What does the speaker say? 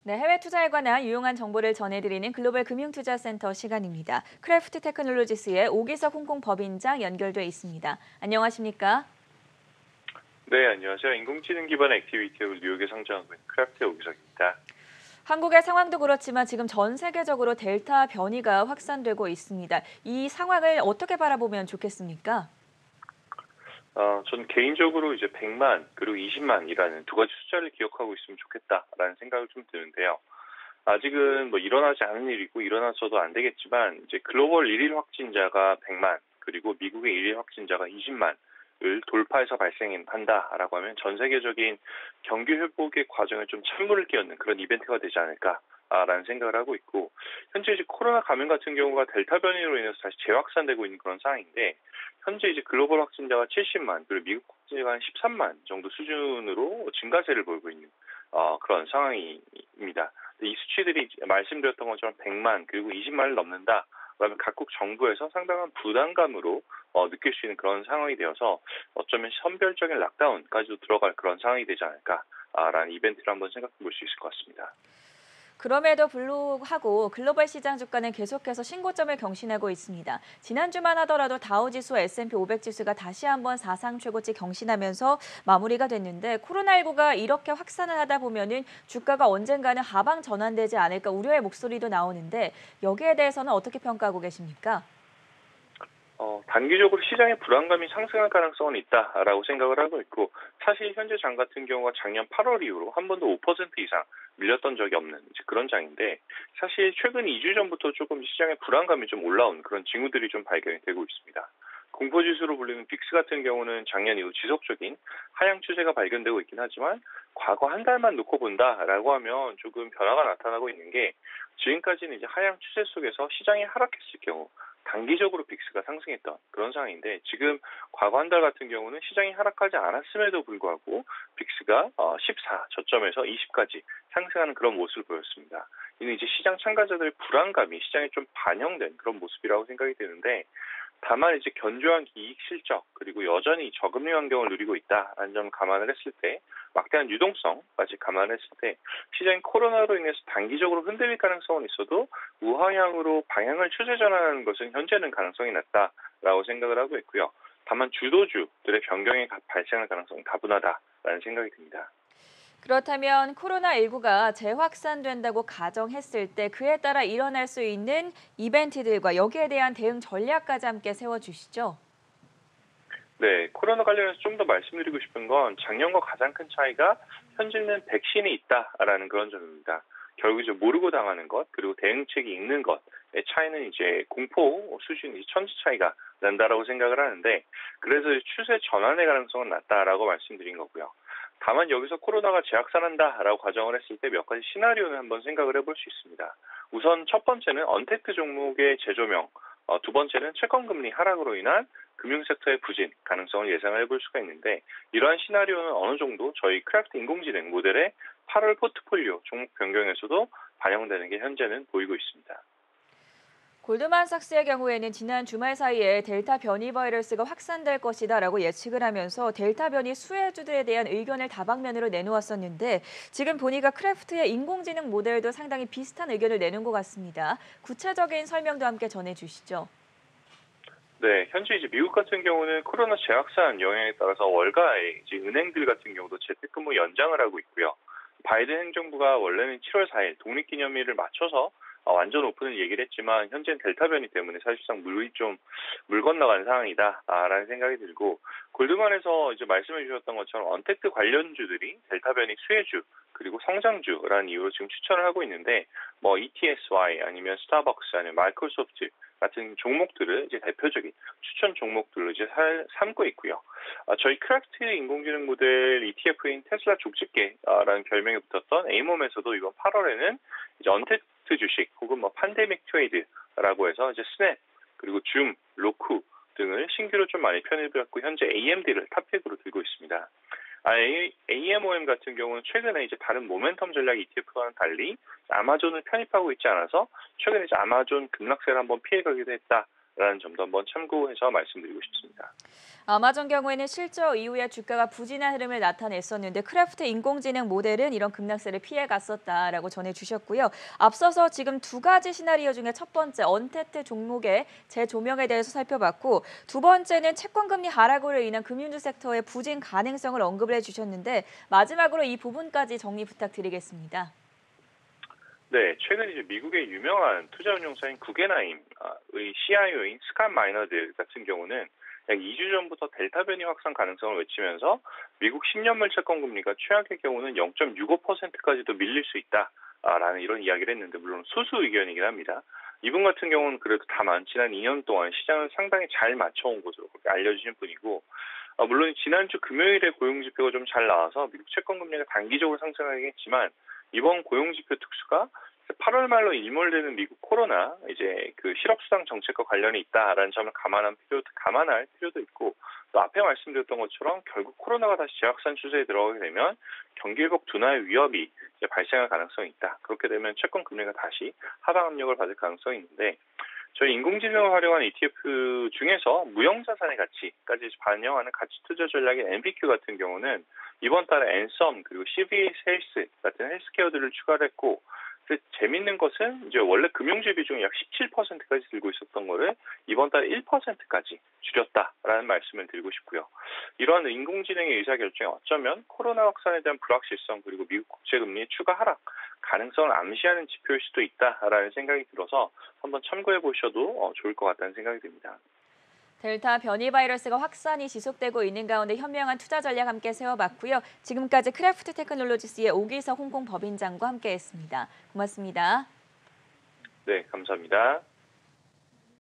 네, 해외 투자에 관한 유용한 정보를 전해드리는 글로벌 금융투자센터 시간입니다. 크래프트 테크놀로지스의 오기석 홍콩법인장 연결돼 있습니다. 안녕하십니까? 네, 안녕하세요. 인공지능 기반 액티비티를 뉴욕에 상장하고 있는 크래프트의 오기석입니다. 한국의 상황도 그렇지만 지금 전 세계적으로 델타 변이가 확산되고 있습니다. 이 상황을 어떻게 바라보면 좋겠습니까? 전 개인적으로 이제 100만 그리고 20만이라는 두 가지 숫자를 기억하고 있으면 좋겠다라는 생각을 좀 드는데요. 아직은 뭐 일어나지 않은 일이고 일어나서도 안 되겠지만 이제 글로벌 일일 확진자가 100만 그리고 미국의 일일 확진자가 20만을 돌파해서 발생한다라고 하면 전 세계적인 경기 회복의 과정에 좀 찬물을 끼얹는 그런 이벤트가 되지 않을까라는 생각을 하고 있고 현재 이제 코로나 감염 같은 경우가 델타 변이로 인해서 다시 재확산되고 있는 그런 상황인데 현재 이제 글로벌 확진자가 70만 그리고 미국 확진자가 한 13만 정도 수준으로 증가세를 보이고 있는 그런 상황입니다. 이 수치들이 말씀드렸던 것처럼 100만 그리고 20만을 넘는다. 그러면 각국 정부에서 상당한 부담감으로 느낄 수 있는 그런 상황이 되어서 어쩌면 선별적인 락다운까지도 들어갈 그런 상황이 되지 않을까라는 이벤트를 한번 생각해 볼 수 있을 것 같습니다. 그럼에도 불구하고 글로벌 시장 주가는 계속해서 신고점을 경신하고 있습니다. 지난주만 하더라도 다우지수와 S&P 500 지수가 다시 한번 사상 최고치 경신하면서 마무리가 됐는데 코로나19가 이렇게 확산을 하다 보면은 주가가 언젠가는 하방 전환되지 않을까 우려의 목소리도 나오는데 여기에 대해서는 어떻게 평가하고 계십니까? 단기적으로 시장의 불안감이 상승할 가능성은 있다라고 생각을 하고 있고, 사실 현재 장 같은 경우가 작년 8월 이후로 한 번도 5% 이상 밀렸던 적이 없는 이제 그런 장인데, 사실 최근 2주 전부터 조금 시장의 불안감이 좀 올라온 그런 징후들이 좀 발견이 되고 있습니다. 공포지수로 불리는 빅스 같은 경우는 작년 이후 지속적인 하향 추세가 발견되고 있긴 하지만, 과거 한 달만 놓고 본다라고 하면 조금 변화가 나타나고 있는 게, 지금까지는 이제 하향 추세 속에서 시장이 하락했을 경우 단기적으로 빅스가 상승했던 그런 상황인데, 지금 과거 한 달 같은 경우는 시장이 하락하지 않았음에도 불구하고 빅스가 14 저점에서 20까지 상승하는 그런 모습을 보였습니다. 이는 이제 시장 참가자들의 불안감이 시장에 좀 반영된 그런 모습이라고 생각이 되는데, 다만 이제 견조한 이익 실적 그리고 여전히 저금리 환경을 누리고 있다라는 점을 감안을 했을 때, 막대한 유동성까지 감안했을 때 시장이 코로나로 인해서 단기적으로 흔들릴 가능성은 있어도 우하향으로 방향을 추세 전환하는 것은 현재는 가능성이 낮다라고 생각을 하고 있고요. 다만 주도주들의 변경이 발생할 가능성은 다분하다라는 생각이 듭니다. 그렇다면 코로나19가 재확산된다고 가정했을 때 그에 따라 일어날 수 있는 이벤트들과 여기에 대한 대응 전략까지 함께 세워주시죠. 네, 코로나 관련해서 좀 더 말씀드리고 싶은 건 작년과 가장 큰 차이가 현재는 백신이 있다라는 그런 점입니다. 결국 이제 모르고 당하는 것 그리고 대응책이 있는 것의 차이는 이제 공포 수준이 천지 차이가 난다라고 생각을 하는데, 그래서 추세 전환의 가능성은 낮다라고 말씀드린 거고요. 다만 여기서 코로나가 재확산한다라고 가정을 했을 때 몇 가지 시나리오는 한번 생각을 해볼 수 있습니다. 우선 첫 번째는 언택트 종목의 재조명, 두 번째는 채권금리 하락으로 인한 금융섹터의 부진 가능성을 예상을 해볼 수가 있는데, 이러한 시나리오는 어느 정도 저희 크래프트 인공지능 모델의 8월 포트폴리오 종목 변경에서도 반영되는 게 현재는 보이고 있습니다. 골드만삭스의 경우에는 지난 주말 사이에 델타 변이 바이러스가 확산될 것이다라고 예측을 하면서 델타 변이 수혜주들에 대한 의견을 다방면으로 내놓았었는데 지금 보니까 크래프트의 인공지능 모델도 상당히 비슷한 의견을 내는 것 같습니다. 구체적인 설명도 함께 전해주시죠. 네, 현재 이제 미국 같은 경우는 코로나 재확산 영향에 따라서 월가에 이제 은행들 같은 경우도 재택근무 연장을 하고 있고요. 바이든 행정부가 원래는 7월 4일 독립기념일을 맞춰서 완전 오픈을 얘기를 했지만, 현재는 델타 변이 때문에 사실상 물 건너간 상황이다라는 생각이 들고, 골드만에서 이제 말씀해 주셨던 것처럼 언택트 관련주들이 델타 변이 수혜주 그리고 성장주라는 이유로 지금 추천을 하고 있는데, 뭐 ETSY 아니면 스타벅스 아니면 마이크로소프트 같은 종목들을 이제 대표적인 추천 종목들로 이제 삼고 있고요. 저희 크래프트 인공지능 모델 ETF인 테슬라 족집게라는 별명이 붙었던 에이몸에서도 이번 8월에는 이제 언택트 주식 혹은 뭐 팬데믹 트레이드라고 해서 이제 스냅 그리고 줌, 로쿠 등을 신규로 좀 많이 편입했고, 현재 AMD를 탑픽으로 들고 있습니다. AMOM 같은 경우는 최근에 이제 다른 모멘텀 전략 ETF와는 달리 아마존을 편입하고 있지 않아서 최근에 이제 아마존 급락세를 한번 피해가기도 있다라는 점도 한번 참고해서 말씀드리고 싶습니다. 아마존 경우에는 실적 이후에 주가가 부진한 흐름을 나타냈었는데 크래프트 인공지능 모델은 이런 급락세를 피해갔었다라고 전해주셨고요. 앞서서 지금 두 가지 시나리오 중에 첫 번째 언택트 종목의 재조명에 대해서 살펴봤고 두 번째는 채권금리 하락으로 인한 금융주 섹터의 부진 가능성을 언급을 해주셨는데 마지막으로 이 부분까지 정리 부탁드리겠습니다. 네, 최근 이제 미국의 유명한 투자운용사인 구겐하임의 CIO인 스캇 마이너드 같은 경우는 약 2주 전부터 델타 변이 확산 가능성을 외치면서 미국 10년물 채권 금리가 최악의 경우는 0.65%까지도 밀릴 수 있다라는 이런 이야기를 했는데 물론 소수 의견이긴 합니다. 이분 같은 경우는 그래도 다만 지난 2년 동안 시장을 상당히 잘 맞춰온 것으로 그렇게 알려주신 분이고 물론 지난주 금요일에 고용지표가 좀 잘 나와서 미국 채권 금리가 단기적으로 상승하긴 했지만 이번 고용지표 특수가 8월 말로 일몰되는 미국 코로나 이제 그 실업수당 정책과 관련이 있다라는 점을 감안할 필요도 있고 또 앞에 말씀드렸던 것처럼 결국 코로나가 다시 재확산 추세에 들어가게 되면 경기회복 둔화의 위협이 이제 발생할 가능성이 있다. 그렇게 되면 채권 금리가 다시 하방 압력을 받을 가능성이 있는데 저희 인공지능을 활용한 ETF 중에서 무형자산의 가치까지 반영하는 가치 투자 전략의 NBQ 같은 경우는 이번 달에 앤썸 그리고 CVS 헬스 같은 헬스케어들을 추가를 했고 재밌는 것은 이제 원래 금융주 비중이 약 17%까지 들고 있었던 거를 이번 달에 1%까지 줄였다라는 말씀을 드리고 싶고요. 이러한 인공지능의 의사결정이 어쩌면 코로나 확산에 대한 불확실성 그리고 미국 국채금리의 추가 하락 가능성을 암시하는 지표일 수도 있다라는 생각이 들어서 한번 참고해 보셔도 좋을 것 같다는 생각이 듭니다. 델타 변이 바이러스가 확산이 지속되고 있는 가운데 현명한 투자 전략 함께 세워봤고요. 지금까지 크래프트 테크놀로지스의 오기석 홍콩 법인장과 함께했습니다. 고맙습니다. 네, 감사합니다.